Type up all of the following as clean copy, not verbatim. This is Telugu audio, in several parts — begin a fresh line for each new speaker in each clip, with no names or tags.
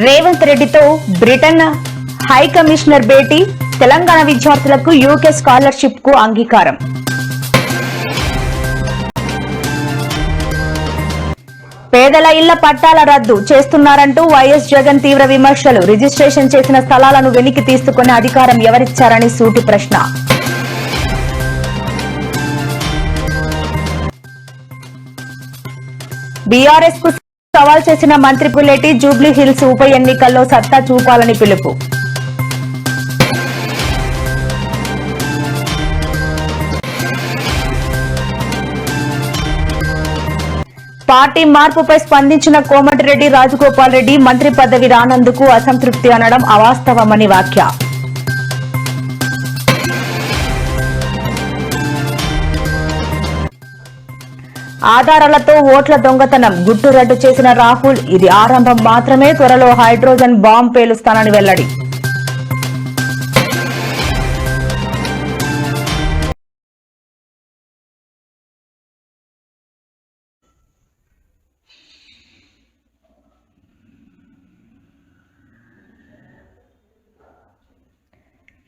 రేవంత్ రెడ్డితో బ్రిటన్ హై కమిషనర్ భేటీ, తెలంగాణ విద్యార్థులకు యూకే స్కాలర్షిప్ కు అంగీకారం. పేదల ఇళ్ల పట్టాల రద్దు చేస్తున్నారంటూ వైఎస్ జగన్ తీవ్ర విమర్శలు. రిజిస్ట్రేషన్ చేసిన స్థలాలను వెనక్కి తీసుకునే అధికారం ఎవరిచ్చారని సూటి ప్రశ్న. బీఆర్ఎస్ కు సవాల్ చేసిన మంత్రి పుల్లెటి, జూబ్లీ హిల్స్ ఉప ఎన్నికల్లో సత్తా చూపాలని పిలుపు. పార్టీ మార్పుపై స్పందించిన కోమటిరెడ్డి రాజగోపాల్ రెడ్డి, మంత్రి పదవి రానందుకు అసంతృప్తి అనడం అవాస్తవమని వ్యాఖ్య. ఆధారాలతో ఓట్ల దొంగతనం గుట్టురట్టు చేసిన రాహుల్, ఇది ఆరంభం మాత్రమే, త్వరలో హైడ్రోజన్ బాంబ్ పేలుస్తానని వెల్లడి.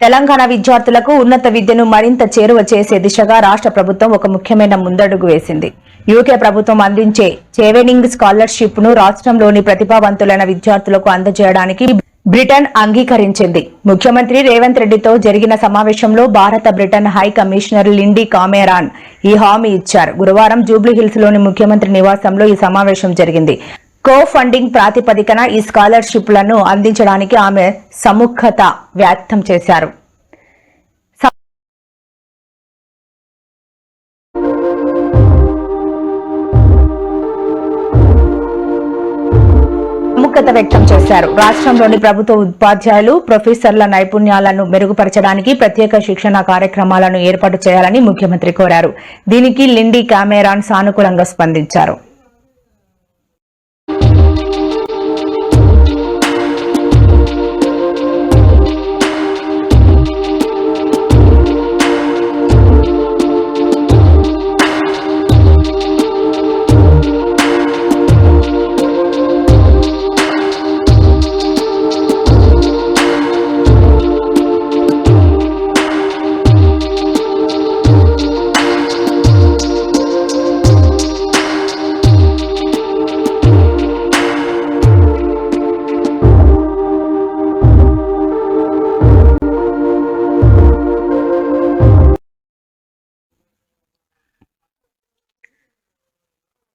తెలంగాణ విద్యార్థులకు ఉన్నత విద్యను మరింత చేరువ చేసే దిశగా రాష్ట్ర ప్రభుత్వం ఒక ముఖ్యమైన ముందడుగు వేసింది. యూకే ప్రభుత్వం అందించే చెవెనింగ్ స్కాలర్షిప్ ను రాష్ట్రంలోని ప్రతిభావంతులైన విద్యార్థులకు అందజేయడానికి బ్రిటన్ అంగీకరించింది. ముఖ్యమంత్రి రేవంత్ రెడ్డితో జరిగిన సమావేశంలో భారత Britain high commissioner Lindy Cameron ఈ హామీ ఇచ్చారు. గురువారం జూబ్లీహిల్స్ లోని ముఖ్యమంత్రి నివాసంలో ఈ సమావేశం జరిగింది. కో ఫండింగ్ ప్రాతిపదికన ఈ స్కాలర్షిప్లను అందించడానికి ఆమె సముఖత వ్యక్తం చేశారు. రాష్ట్రంలోని ప్రభుత్వ ఉపాధ్యాయులు, ప్రొఫెసర్ల నైపుణ్యాలను మెరుగుపరచడానికి ప్రత్యేక శిక్షణ కార్యక్రమాలను ఏర్పాటు చేయాలని ముఖ్యమంత్రి కోరారు. దీనికి లిండీ కామెరాన్ సానుకూలంగా స్పందించారు.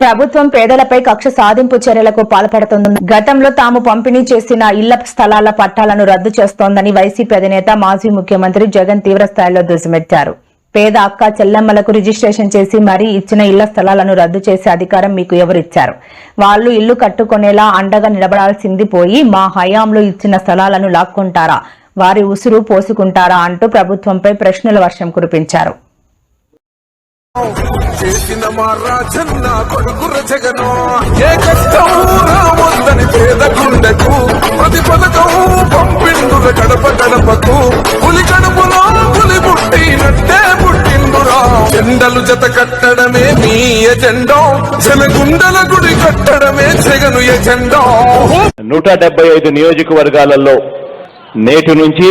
ప్రభుత్వం పేదలపై కక్ష సాధింపు చర్యలకు పాల్పడుతోందని, గతంలో తాము పంపిణీ చేసిన ఇళ్ల స్థలాల పట్టాలను రద్దు చేస్తోందని వైసీపీ అధినేత మాజీ ముఖ్యమంత్రి జగన్ తీవ్రస్థాయిలో దుయ్యబట్టారు. పేద అక్క చెల్లెమ్మలకు రిజిస్ట్రేషన్ చేసి మరీ ఇచ్చిన ఇళ్ల స్థలాలను రద్దు చేసే అధికారం మీకు ఎవరిచ్చారు? వాళ్లు ఇల్లు కట్టుకునేలా అండగా నిలబడాల్సింది పోయి మా హయాంలో ఇచ్చిన స్థలాలను లాక్కుంటారా, వారి ఉసురు పోసుకుంటారా అంటూ ప్రభుత్వంపై ప్రశ్నల వర్షం కురిపించారు.
చేసిన మా రాజన్న కొడుకుర జగను, ఏ కష్టం రావద్దని పేద గుండెకు ప్రతి పథకం పంపిండుర గడప గడపకు, పులి కడుపులో పులి పుట్టినట్టే పుట్టిండురా. జెండలు జత కట్టడమే మీ ఎజెండా, జనగుండల గుడి కట్టడమే జగను ఎజెండా.
175 నియోజకవర్గాలలో నేటి నుంచి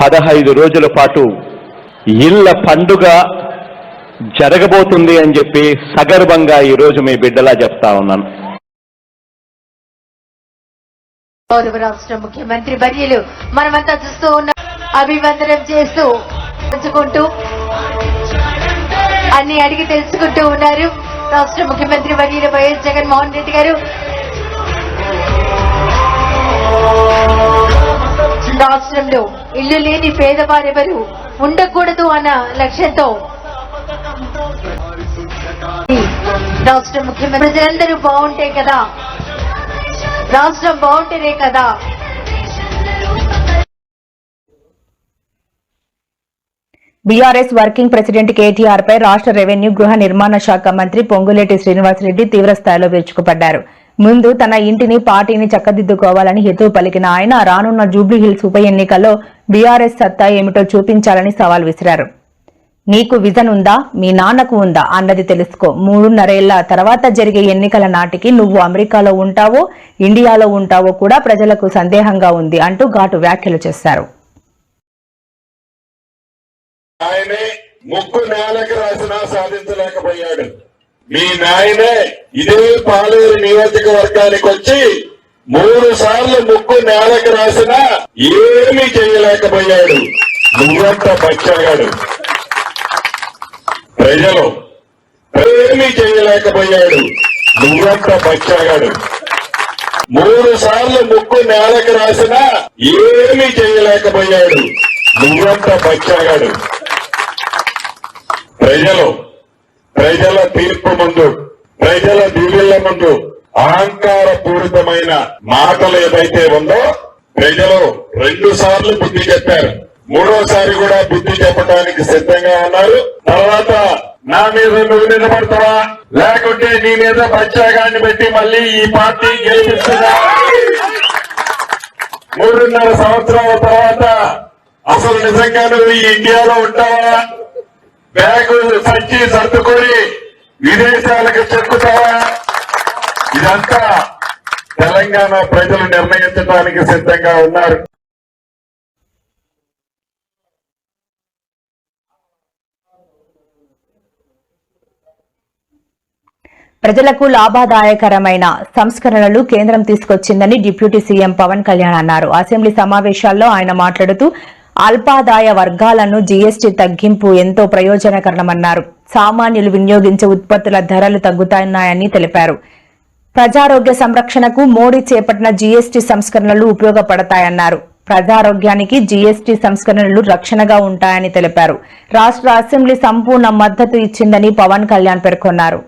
15 రోజుల పాటు ఇళ్ల పండుగ జరగబోతుంది అని చెప్పి సగర్వంగా ఈ రోజు మీ బిడ్డలా చెప్తా ఉన్నాను.
గౌరవ రాష్ట్ర ముఖ్యమంత్రి వర్యులు మనమంతా చూస్తూ ఉన్నాం, అభివందనం చేస్తూ పంచుకుంటూ అన్ని అడిగి తెలుసుకుంటూ ఉన్నారు రాష్ట్ర ముఖ్యమంత్రి వర్యులు వైఎస్ జగన్మోహన్ రెడ్డి గారు. రాష్ట్రంలో ఇల్లు లేని పేదవారెవరు ఉండకూడదు అన్న లక్ష్యంతో రాష్ట్ర ముఖ్యమంత్రి ప్రజలందరూ బాగుంటే కదా, రాష్ట్రం బాగుంటేనే కదా.
బీఆర్ఎస్ వర్కింగ్ ప్రెసిడెంట్ కేటీఆర్ పై రాష్ట్ర రెవెన్యూ గృహ నిర్మాణ శాఖ మంత్రి పొంగులేటి శ్రీనివాసరెడ్డి తీవ్రస్థాయిలో విరుచుకుపడ్డారు. ముందు తన ఇంటిని, పార్టీని చక్కదిద్దుకోవాలని హితవు పలికిన ఆయన రానున్న జూబ్లీహిల్స్ ఉప ఎన్నికల్లో బీఆర్ఎస్ సత్తా ఏమిటో చూపించాలని సవాల్ విసిరారు. నీకు విజన్ ఉందా, మీ నాన్నకు ఉందా అన్నది తెలుసుకో. 3.5 తర్వాత జరిగే ఎన్నికల నాటికి నువ్వు అమెరికాలో ఉంటావో ఇండియాలో ఉంటావో కూడా ప్రజలకు సందేహంగా ఉంది అంటూ ఘాటు వ్యాఖ్యలు చేశారు.
ఆయనే ముక్కు నేలకు రాసినా సాధించలేకపోయాడు. మీ నాయనే ఇదే పాలేరు నియోజకవర్గానికి వచ్చి 3 సార్లు ముక్కు నేలకు రాసినా ఏమీ చేయలేకపోయాడు. నువ్వంతా బచ్చాగాడు. ప్రజలు ఏమీ చేయలేకపోయాడు. నువ్వంతా బచ్చాగాడు. 3 సార్లు ముక్కు నేలకు రాసినా ఏమీ చేయలేకపోయాడు. నువ్వంతా బచ్చాగాడు. ప్రజల తీర్పు ముందు, ప్రజల దీవెళ్ల ముందు అహంకార పూరితమైన మాటలు ఏదైతే ఉందో ప్రజలు 2 సార్లు బుద్ధి చెప్పారు. 3వసారి కూడా బుద్ధి చెప్పడానికి సిద్ధంగా ఉన్నారు. తర్వాత నా మీద నువ్వు నిలబడతావా లేకుంటే నీ మీద బచ్చాగాన్ని పెట్టి మళ్ళీ ఈ పార్టీ గెలిపిస్తుందా? 3.5 సంవత్సరాల తర్వాత అసలు నిజంగా నువ్వు ఈ ఇండియాలో ఉంటావా? బ్యాగు సంచి సర్దుకొని విదేశాలకు చెక్కుతావా? ఇదంతా తెలంగాణ ప్రజలు నిర్ణయించడానికి సిద్ధంగా ఉన్నారు.
ప్రజలకు లాభదాయకరమైన సంస్కరణలు కేంద్రం తీసుకొచ్చిందని డిప్యూటీ సీఎం పవన్ కళ్యాణ్ అన్నారు. అసెంబ్లీ సమావేశాల్లో ఆయన మాట్లాడుతూ అల్పాదాయ వర్గాలను జీఎస్టీ తగ్గింపు ఎంతో ప్రయోజనకరమన్నారు. సామాన్యులు వినియోగించే ఉత్పత్తుల ధరలు తగ్గుతున్నాయని తెలిపారు. ప్రజారోగ్య సంరక్షణకు మోడీ చేపట్టిన జీఎస్టీ సంస్కరణలు ఉపయోగపడతాయన్నారు. ప్రజారోగ్యానికి జీఎస్టీ సంస్కరణలు రక్షణగా ఉంటాయని తెలిపారు. రాష్ట్ర అసెంబ్లీ సంపూర్ణ మద్దతు ఇచ్చిందని పవన్ కళ్యాణ్ పేర్కొన్నారు.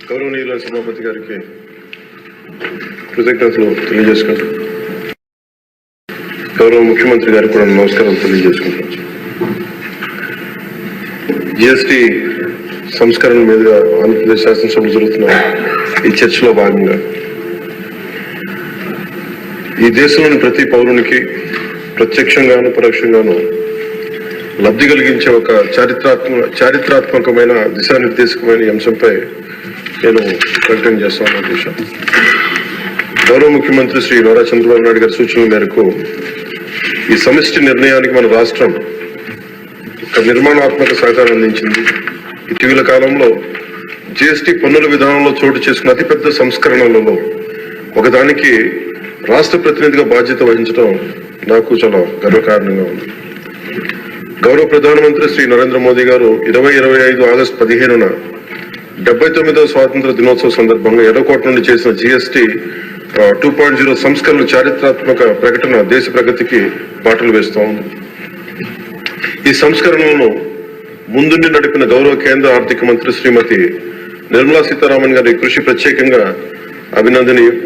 గౌరవనీయుల సభాపతి గారికి కృతజ్ఞతలు తెలియజేసుకుంటాం. గౌరవ ముఖ్యమంత్రి గారికి కూడా నమస్కారం తెలియజేసుకుంటాం. జిఎస్టి సంస్కరణ మీదుగా ఆంధ్రప్రదేశ్ శాసనసభ జరుగుతున్న ఈ చర్చలో భాగంగా ఈ దేశంలోని ప్రతి పౌరునికి ప్రత్యక్షంగాను పరోక్షంగాను లబ్ధి కలిగించే ఒక చారిత్రాత్మకమైన దిశానిర్దేశకమైన అంశంపై నేను ప్రకటన చేస్తాను. అధ్యక్ష, గౌరవ ముఖ్యమంత్రి శ్రీ నారా చంద్రబాబు నాయుడు గారి సూచనల మేరకు ఈ సమిష్టి నిర్ణయానికి మన రాష్ట్రం ఒక నిర్మాణాత్మక సహకారం అందించింది. ఇటీవల కాలంలో జిఎస్టి పన్నుల విధానంలో చోటు చేసుకున్న అతిపెద్ద సంస్కరణలలో ఒకదానికి రాష్ట్ర ప్రతినిధిగా బాధ్యత వహించడం నాకు చాలా గర్వకారణంగా ఉంది. గౌరవ ప్రధానమంత్రి శ్రీ నరేంద్ర మోదీ గారు 2025 ఆగస్టు 15న 79వ స్వాతంత్ర దినోత్సవ సందర్భంగా ఎర్రకోట నుండి చేసిన జిఎస్టి 2.0 సంస్కరణల చారిత్రాత్మక ప్రకటన దేశ ప్రగతికి బాటలు వేస్తూ ఉంది. ఈ సంస్కరణలను ముందుండి నడిపిన గౌరవ కేంద్ర ఆర్థిక మంత్రి శ్రీమతి నిర్మలా సీతారామన్ గారి కృషి ప్రత్యేకంగా అభినందనీయం.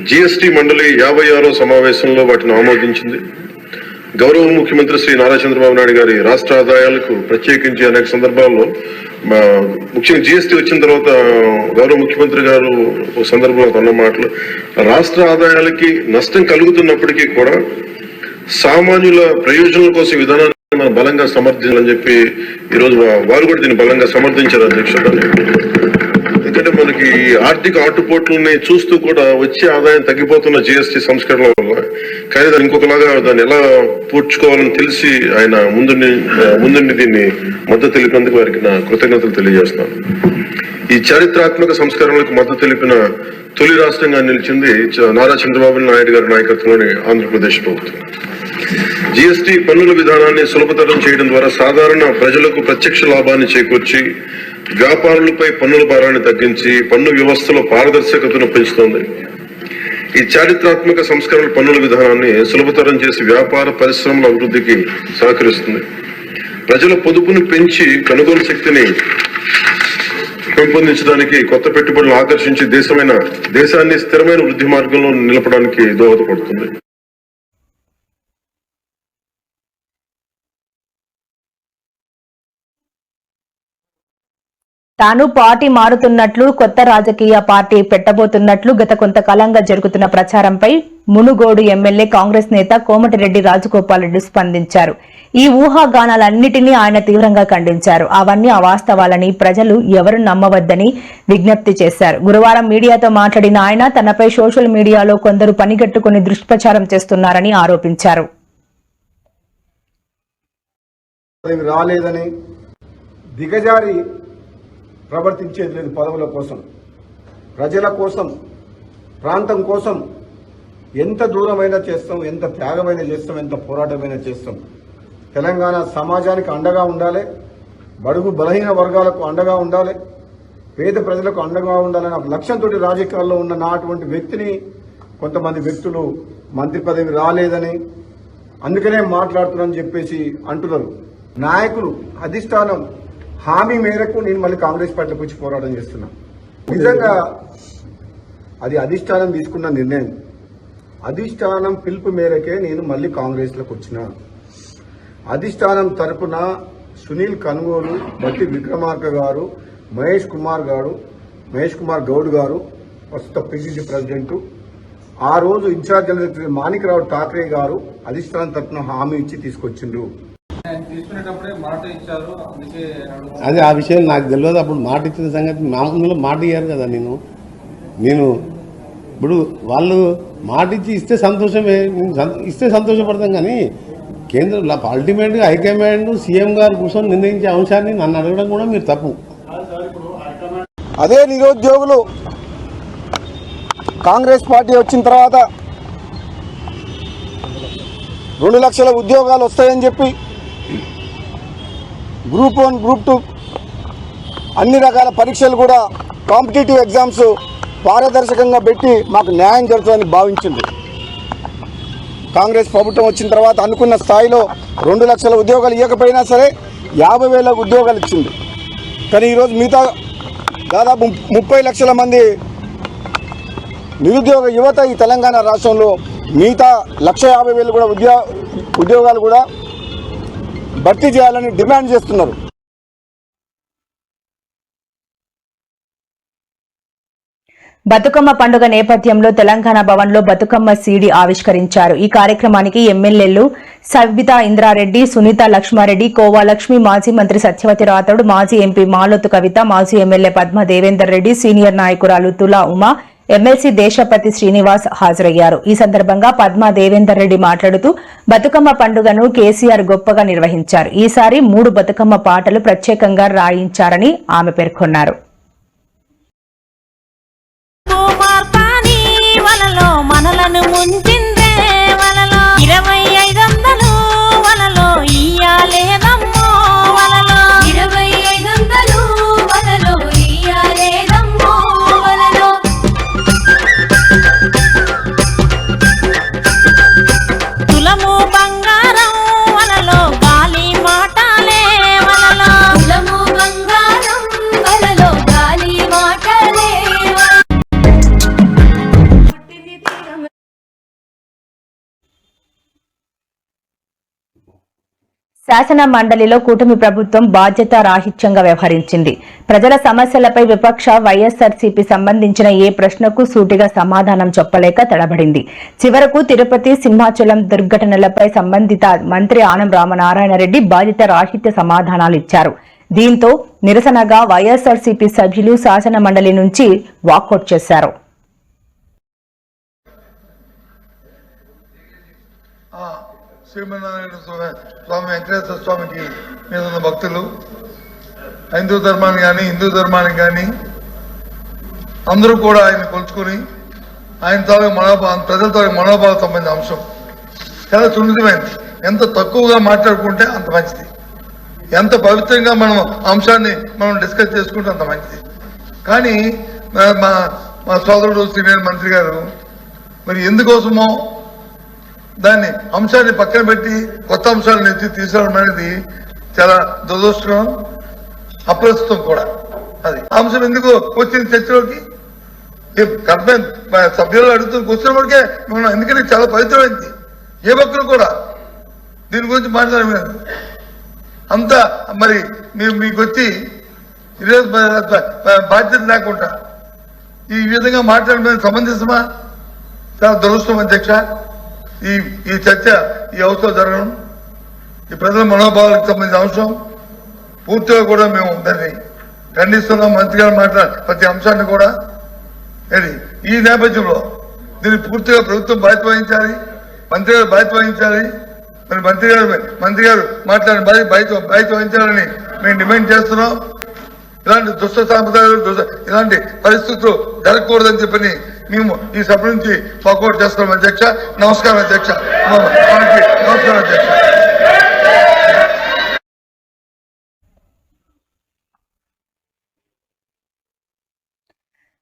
జిఎస్టి మండలి 56వ సమావేశంలో వాటిని ఆమోదించింది. గౌరవ ముఖ్యమంత్రి శ్రీ నారా చంద్రబాబు నాయుడు గారి రాష్ట్ర ఆదాయాలకు ప్రత్యేకించి అనేక సందర్భాల్లో ముఖ్యంగా జిఎస్టీ వచ్చిన తర్వాత గౌరవ ముఖ్యమంత్రి గారు సందర్భంలో అన్న మాటలు రాష్ట్ర ఆదాయాలకి నష్టం కలుగుతున్నప్పటికీ కూడా సామాన్యుల ప్రయోజనాల కోసం విధానాన్ని మనం బలంగా సమర్థించాలని చెప్పి ఈరోజు వారు కూడా దీన్ని బలంగా సమర్థించారు. అధ్యక్షుడు, ఎందుకంటే మనకి ఆర్థిక ఆటుపోట్లని చూస్తూ కూడా వచ్చే ఆదాయం తగ్గిపోతున్న జిఎస్టీ సంస్కరణల వల్ల, కానీ దాన్ని ఇంకొకలాగా దాన్ని ఎలా పూడ్చుకోవాలని తెలిసి ఆయన ముందుండి దీన్ని మద్దతు తెలిపినందుకు వారికి నా కృతజ్ఞతలు తెలియజేస్తున్నాను. ఈ చారిత్రాత్మక సంస్కరణలకు మద్దతు తెలిపిన తొలి రాష్ట్రంగా నిలిచింది నారా చంద్రబాబు నాయుడు గారి నాయకత్వంలోని ఆంధ్రప్రదేశ్ ప్రభుత్వం. జిఎస్టీ పన్నుల విధానాన్ని సులభతరం చేయడం ద్వారా సాధారణ ప్రజలకు ప్రత్యక్ష లాభాన్ని చేకూర్చి వ్యాపారులపై పన్నుల భారాన్ని తగ్గించి పన్ను వ్యవస్థలో పారదర్శకతను పెంచుతోంది. ఈ చారిత్రాత్మక సంస్కరణ పన్నుల విధానాన్ని సులభతరం చేసి వ్యాపార పరిశ్రమల అభివృద్ధికి సహకరిస్తుంది. ప్రజల పొదుపును పెంచి కొనుగోలు శక్తిని పెంపొందించడానికి, కొత్త పెట్టుబడులను ఆకర్షించి దేశాన్ని స్థిరమైన వృద్ధి మార్గంలో నిలపడానికి దోహదపడుతుంది.
తాను పార్టీ మారుతున్నట్లు, కొత్త రాజకీయ పార్టీ పెట్టబోతున్నట్లు గత కొంతకాలంగా జరుగుతున్న ప్రచారంపై మునుగోడు ఎమ్మెల్యే కాంగ్రెస్ నేత కోమటిరెడ్డి రాజగోపాల్ రెడ్డి స్పందించారు. ఈ ఊహాగానాలన్నిటినీ ఆయన తీవ్రంగా ఖండించారు. అవన్నీ అవాస్తవాలని, ప్రజలు ఎవరు నమ్మవద్దని విజ్ఞప్తి చేశారు. గురువారం మీడియాతో మాట్లాడిన ఆయన తనపై సోషల్ మీడియాలో కొందరు పనిగట్టుకుని దుష్ప్రచారం చేస్తున్నారని ఆరోపించారు.
రాలేదని దిగజారి ప్రవర్తించేది లేదు. పదవుల కోసం, ప్రజల కోసం, ప్రాంతం కోసం ఎంత దూరమైనా చేస్తాం, ఎంత త్యాగమైనా చేస్తాం, ఎంత పోరాటమైనా చేస్తాం. తెలంగాణ సమాజానికి అండగా ఉండాలి, బడుగు బలహీన వర్గాలకు అండగా ఉండాలి, పేద ప్రజలకు అండగా ఉండాలనే లక్ష్యంతో రాజకీయాల్లో ఉన్న నాటువంటి వ్యక్తిని కొంతమంది వ్యక్తులు మంత్రి పదవి రాలేదని అందుకనే మాట్లాడుతున్నారని చెప్పేసి అంటున్నారు. నాయకులు అధిష్టానం హామీ మేరకు నేను మళ్ళీ కాంగ్రెస్ పార్టీలోకి వచ్చి పోరాటం చేస్తున్నా. నిజంగా అది అధిష్టానం తీసుకున్న నిర్ణయం. అధిష్టానం పిలుపు మేరకే నేను మళ్ళీ కాంగ్రెస్లోకి వచ్చిన. అధిష్టానం తరపున సునీల్ కనుగోలు, బట్టి విక్రమార్క గారు, మహేష్ కుమార్ గౌడ్ గారు, ప్రస్తుత పిసిసి ప్రెసిడెంట్, ఆ రోజు ఇన్ఛార్జ్ జనరల్ మాణిక్రావు ఠాక్రే గారు అధిష్టానం తరపున హామీ ఇచ్చి తీసుకొచ్చిండ్రు.
అదే ఆ విషయం నాకు తెలియదు. అప్పుడు మాట ఇచ్చిన సంగతి మామూలుగా మాట ఇయ్యారు కదా. నేను ఇప్పుడు వాళ్ళు మాట ఇస్తే సంతోషమే, ఇస్తే సంతోషపడతాం. కానీ కేంద్రంలో అల్టిమేట్గా హైకమాండ్ సీఎం గారు కూర్చొని నిర్ణయించే అంశాన్ని నన్ను అడగడం కూడా మీరు తప్పు.
అదే నిరుద్యోగులు కాంగ్రెస్ పార్టీ వచ్చిన తర్వాత 2 లక్షల ఉద్యోగాలు వస్తాయని చెప్పి గ్రూప్ 1, గ్రూప్ 2 అన్ని రకాల పరీక్షలు కూడా కాంపిటేటివ్ ఎగ్జామ్స్ పారదర్శకంగా పెట్టి మాకు న్యాయం జరుగుతుందని భావించింది. కాంగ్రెస్ ప్రభుత్వం వచ్చిన తర్వాత అనుకున్న స్థాయిలో 2 లక్షల ఉద్యోగాలు ఇవ్వకపోయినా సరే 50,000 ఉద్యోగాలు ఇచ్చింది. కానీ ఈరోజు మిగతా దాదాపు 30 లక్షల మంది నిరుద్యోగ యువత ఈ తెలంగాణ రాష్ట్రంలో మిగతా 150,000 కూడా ఉద్యోగాలు కూడా భర్తీ చేయాలని డిమాండ్ చేస్తున్నారు.
బతుకమ్మ పండుగ నేపథ్యంలో తెలంగాణ భవన్లో బతుకమ్మ సీడీ ఆవిష్కరించారు. ఈ కార్యక్రమానికి ఎమ్మెల్యేలు సబితా ఇంద్రారెడ్డి, సునీత లక్ష్మారెడ్డి, కోవా లక్ష్మి, మాజీ మంత్రి సత్యవతి రాథోడ్, మాజీ ఎంపీ మాలోతు కవిత, మాజీ ఎమ్మెల్యే పద్మ దేవేందర్ రెడ్డి, సీనియర్ నాయకురాలు తులా ఉమా, ఎమ్మెల్సీ దేశపతి శ్రీనివాస్ హాజరయ్యారు. ఈ సందర్భంగా పద్మ దేవేందర్ రెడ్డి మాట్లాడుతూ బతుకమ్మ పండుగను కేసీఆర్ గొప్పగా నిర్వహించారు. ఈసారి 3 బతుకమ్మ పాటలు ప్రత్యేకంగా రాయించారని ఆమె పేర్కొన్నారు.
మనలను ముంచిందే వలలో 2500 వలలో ఇయ్యాలేదమ్మో వలలో
2500 వలలో ఇయ్యాలేదమ్మో వలలో
తులము బంగారం వలలో గాలి మాటలే వలలో
తులము బంగారం వలలో గాలి మాటలే
శాసన మండలిలో కూటమి ప్రభుత్వం బాధ్యతారాహిత్యంగా వ్యవహరించింది. ప్రజల సమస్యలపై విపక్ష వైఎస్ఆర్సీపీ సంబంధించిన ఏ ప్రశ్నకు సూటిగా సమాధానం చెప్పలేక తడబడింది. చివరకు తిరుపతి, సింహాచలం దుర్ఘటనలపై సంబంధిత మంత్రి ఆనం రామనారాయణ రెడ్డి బాధ్యతారాహిత్య సమాధానాలు ఇచ్చారు. దీంతో నిరసనగా వైఎస్ఆర్సీపీ సభ్యులు శాసన మండలి నుంచి వాకౌట్ చేశారు.
శ్రీమన్నారాయణ స్వామి వెంకటేశ్వర స్వామికి మీద ఉన్న భక్తులు హైందూ ధర్మాన్ని కానీ హిందూ ధర్మానికి కానీ అందరూ కూడా ఆయన కొలుచుకుని ఆయన తాలూకు ప్రజల తాలూకు మనోభావం సంబంధించిన అంశం చాలా సున్నితమైనది. ఎంత తక్కువగా మాట్లాడుకుంటే అంత మంచిది, ఎంత పవిత్రంగా మనం అంశాన్ని మనం డిస్కస్ చేసుకుంటే అంత మంచిది. కానీ మా సోదరుడు సీనియర్ మంత్రి గారు మరి ఎందుకోసమో దాన్ని అంశాన్ని పక్కన పెట్టి కొత్త అంశాలను ఎత్తి తీసుకురావడం అనేది చాలా దురదృష్టం, అప్రస్తుతం కూడా. అది అంశం ఎందుకు వచ్చింది చర్చలోకి సభ్యులు అడుగుతూ కూర్చున్నప్పటికే మనం ఎందుకంటే చాలా పవిత్రమైంది. ఏ భక్తులు కూడా దీని గురించి మాట్లాడలేదు. అంతా మరి మీకు వచ్చి ఈరోజు బాధ్యత లేకుండా ఈ విధంగా మాట్లాడడం సమంజసమా? చాలా దురదృష్టం అధ్యక్ష. ఈ చర్చ ఈ హౌస్లో జరగడం ఈ ప్రజల మనోభావాలకు సంబంధించిన అంశం పూర్తిగా కూడా మేము దాన్ని ఖండిస్తున్నాం. మంత్రి గారు మాట్లాడే ప్రతి అంశాన్ని కూడా ఈ నేపథ్యంలో దీన్ని పూర్తిగా ప్రభుత్వం బాధ్యత వహించాలి, మంత్రి గారు బాధ్యత వహించాలి. మరి మంత్రి గారు మాట్లాడిన బాధ్యత వహించాలని మేము డిమాండ్ చేస్తున్నాం. ఇలాంటి దుష్ట సాంప్రదాయాలు ఇలాంటి పరిస్థితులు జరగకూడదని చెప్పని మేము ఈ సభ నుంచి వాకౌట్ చేస్తున్నాం అధ్యక్ష. నమస్కారం అధ్యక్ష. నమస్కారం అధ్యక్ష.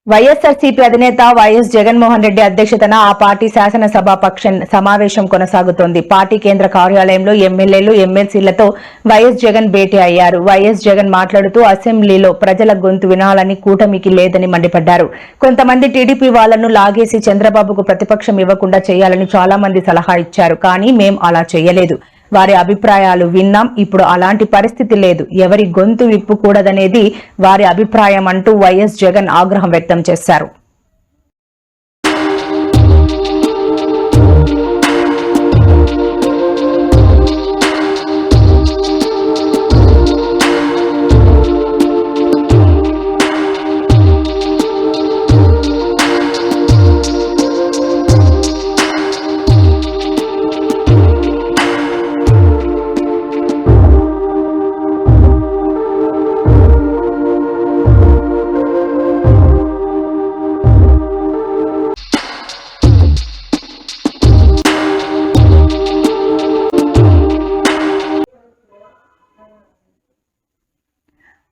వైఎస్ఆర్సీపీ అధినేత వైఎస్ జగన్మోహన్ రెడ్డి అధ్యక్షతన ఆ పార్టీ శాసనసభాపక్ష సమావేశం కొనసాగుతోంది. పార్టీ కేంద్ర కార్యాలయంలో ఎమ్మెల్యేలు, ఎమ్మెల్సీలతో వైఎస్ జగన్ భేటీ అయ్యారు. వైఎస్ జగన్ మాట్లాడుతూ అసెంబ్లీలో ప్రజల గొంతు వినాలని కూటమికి లేదని మండిపడ్డారు. కొంతమంది టీడీపీ వాళ్లను లాగేసి చంద్రబాబుకు ప్రతిపక్షం ఇవ్వకుండా చేయాలని చాలా మంది సలహా ఇచ్చారు. కానీ మేం అలా చేయలేదు. వారి అభిప్రాయాలు విన్నాం. ఇప్పుడు అలాంటి పరిస్థితి లేదు. ఎవరి గొంతు విప్పుకూడదనేది వారి అభిప్రాయం అంటూ వైఎస్ జగన్ ఆగ్రహం వ్యక్తం చేశారు.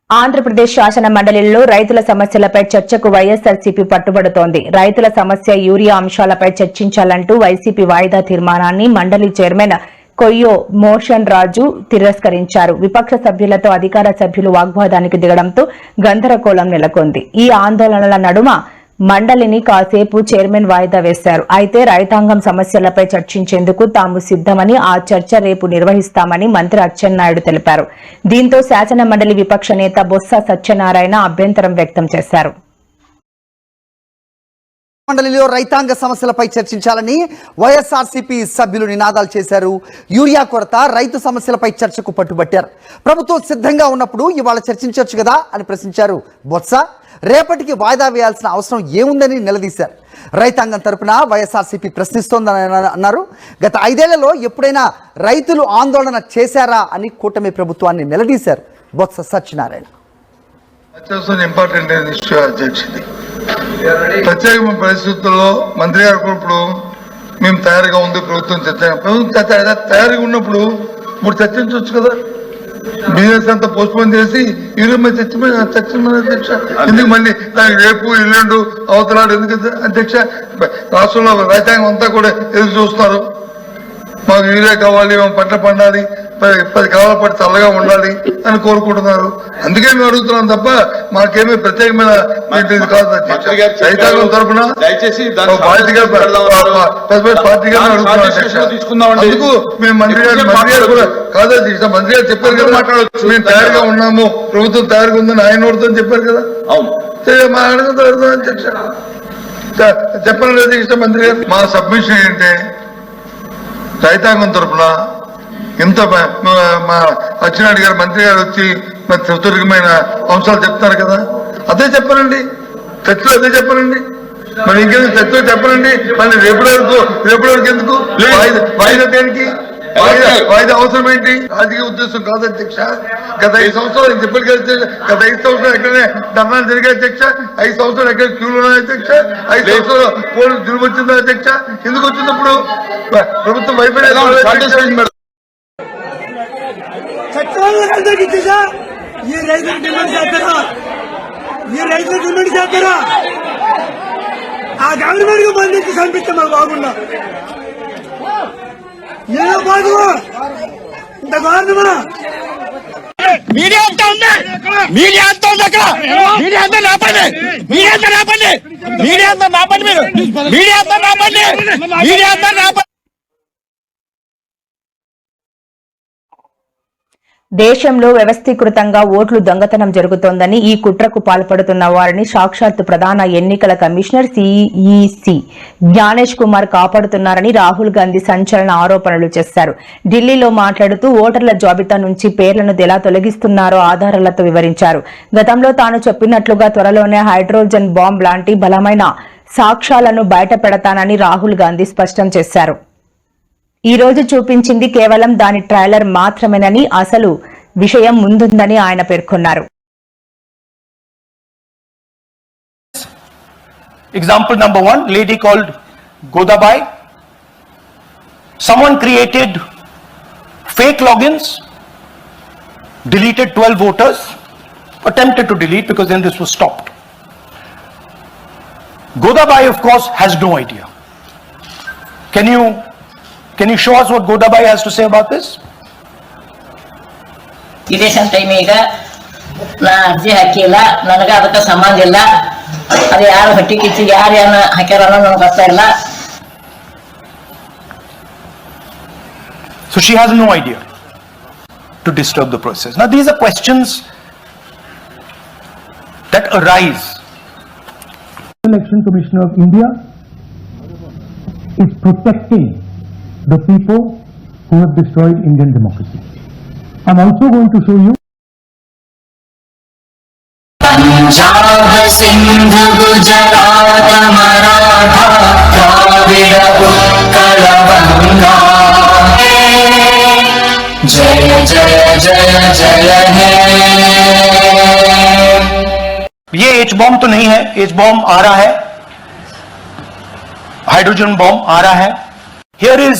ఆంధ్రప్రదేశ్ శాసన మండలిలో రైతుల సమస్యలపై చర్చకు వైఎస్ఆర్సీపీ పట్టుబడుతోంది. రైతుల సమస్య యూరియా అంశాలపై చర్చించాలంటూ వైసీపీ వాయిదా తీర్మానాన్ని మండలి చైర్మన్ కొయ్యో మోషన్ రాజు తిరస్కరించారు. విపక్ష సభ్యులతో అధికార సభ్యులు వాగ్వాదానికి దిగడంతో గందరగోళం నెలకొంది. ఈ ఆందోళనల నడుమ మండలిని కాసేపు చైర్మన్ వాయిదా వేశారు. అయితే రైతాంగం సమస్యలపై చర్చించేందుకు తాము సిద్దమని, ఆ చర్చ రేపు నిర్వహిస్తామని మంత్రి అచ్చెన్నాయుడు తెలిపారు. దీంతో శాసన మండలి విపక్ష నేత బొత్స సత్యనారాయణ అభ్యంతరం వ్యక్తం చేశారు.
మండలిలో రైతాంగ సమస్యలపై చర్చించాలని వైఎస్ఆర్సీపీ సభ్యులు నినాదాలు చేశారు. యూరియా కొరత, రైతు సమస్యలపై చర్చకు పట్టుబట్టారు. ప్రభుత్వం సిద్ధంగా ఉన్నప్పుడు ఇవాళ చర్చించవచ్చు కదా అని ప్రశ్నించారు బొత్స. రేపటికి వాయిదా వేయాల్సిన అవసరం ఏముందని నిలదీశారు. రైతాంగం తరపున వైఎస్ఆర్సీపీ ప్రశ్నిస్తోందని అన్నారు. గత 5 ఏళ్లలో ఎప్పుడైనా రైతులు ఆందోళన చేశారా అని కూటమి ప్రభుత్వాన్ని నిలదీశారు బొత్స సత్యనారాయణ.
ఇంపార్టెంట్ ఇష్యూ అధ్యక్షుడి. ప్రత్యేకమైన పరిస్థితుల్లో మంత్రి గారు ఇప్పుడు మేము తయారుగా ఉంది, ప్రభుత్వం తయారుగా ఉన్నప్పుడు ఇప్పుడు చర్చించవచ్చు కదా. బిజినెస్ అంతా పోస్ట్పోన్ చేసి ఈరోజు చర్చ అధ్యక్ష. ఎందుకు మళ్ళీ దానికి రేపు ఇల్లుండు అవతలాడు ఎందుకు అధ్యక్ష? రాష్ట్రంలో రైతాంగం అంతా కూడా ఎదురు చూస్తున్నారు. మాకు యూరియా కావాలి, పంట పండాలి, 10 కాలాల పాటు చల్లగా ఉండాలి అని కోరుకుంటున్నారు. అందుకే మేము అడుగుతున్నాం తప్ప మాకేమీ ప్రత్యేకమైన ఇది కాదు. రైతాంగం తరఫున పార్టీగా అందుకు మేము మంత్రి గారు కూడా కాదు అధ్యక్ష. మంత్రి గారు చెప్పారు కదా, మేము తయారుగా ఉన్నాము, ప్రభుత్వం తయారుగా ఉందని ఆయన నోడుతుందని చెప్పారు కదా. మా అడుగుతాం అధ్యక్ష. చెప్పండి అధ్యక్ష మంత్రి గారు. మా సబ్మిషన్ ఏంటంటే రైతాంగం తరఫున ఇంత మా అచ్చెన్నాయుడు గారు మంత్రి గారు వచ్చి మరి సుదీర్ఘమైన అంశాలు చెప్తారు కదా, అదే చెప్పనండి. చర్చలో అదే చెప్పనండి. మరి ఇంకేందుకు చర్చలో చెప్పనండి. మళ్ళీ రేపటి వరకు ఎందుకు వాయిదా? దేనికి వాయిదా అవసరం ఏంటి? రాజకీయ ఉద్దేశం కాదు అధ్యక్ష. గత 5 సంవత్సరాలు చెప్పారు కదా, గత 5 సంవత్సరాలు ఎక్కడనే ధర్నాలు జరిగాయి అధ్యక్ష. 5 సంవత్సరాలు ఎక్కడ క్యూలు ఉన్నాయి అధ్యక్ష. 5 సంవత్సరాలు పోలీసు జులుము వచ్చిందా అధ్యక్ష? ఎందుకు వచ్చినప్పుడు ప్రభుత్వం భయపడే
ఈ రైతులు డిమాండ్ చేస్తారా? ఈ రైతులు డిమాండ్ చేస్తారా? ఆ గవర్నమెంట్ కు బంధించి కనిపిస్తే మాకు బాగున్నా ఏదో బాగు ఇంత గవర్నమా మీడియా అంతా ఉంది. మీడియా అంతా ఉంది అక్కడ. మీడియా అంతా నాపండి. మీడియా అంతా నాపండి. మీడియా అంతా నాపండి. మీరు మీడియా అంతా నాపండి. మీడియా అంతా నాపండి.
దేశంలో వ్యవస్థీకృతంగా ఓట్లు దొంగతనం జరుగుతోందని ఈ కుట్రకు పాల్పడుతున్న వారిని సాక్షాత్తు ప్రధాన ఎన్నికల కమిషనర్ సిఈసి జ్ఞానేష్ కుమార్ కాపాడుతున్నారని రాహుల్ గాంధీ సంచలన ఆరోపణలు చేశారు. ఢిల్లీలో మాట్లాడుతూ ఓటర్ల జాబితా నుంచి పేర్లను ఎలా తొలగిస్తున్నారో ఆధారాలతో వివరించారు. గతంలో తాను చెప్పినట్లుగా త్వరలోనే హైడ్రోజన్ బాంబ్ లాంటి బలమైన సాక్ష్యాలను బయటపెడతానని రాహుల్ గాంధీ స్పష్టం చేశారు. ఈ రోజు చూపించింది కేవలం దాని ట్రైలర్ మాత్రమేనని, అసలు విషయం ముందుందని ఆయన పేర్కొన్నారు.
Example number 1, lady called Godabai. Someone created fake logins, deleted 12 voters, attempted to delete because then this was stopped. Godabai, of course, has no idea. Can you show us what Godabai has to say about this?
Election time ಈಗ ನಾ ಅರ್ಜಿ ಹಾಕಿಲ್ಲ, ನನಗೆ ಅದಕ್ಕೆ ಸಂಬಂಧ ಇಲ್ಲ. ಅದು ಯಾರು ಹಟ್ಟಿ ಕಿಚ್ಚಿ ಯಾರು ಹಾಕ್ಯಾರ ನನಗೆ ಗೊತ್ತಾ ಇಲ್ಲ.
So she has no idea to disturb the process. Now these are questions that arise.
Election Commissioner of India is protecting the people who have destroyed Indian democracy. I'm also going to show you
Punjab Sindh Gujarat Maratha Dravida Utkal बंगा जय जय जय जय हे.
ये एच बॉम्ब तो नहीं है, एच बॉम्ब आ रहा है, हाइड्रोजन बॉम्ब आ रहा है. Here is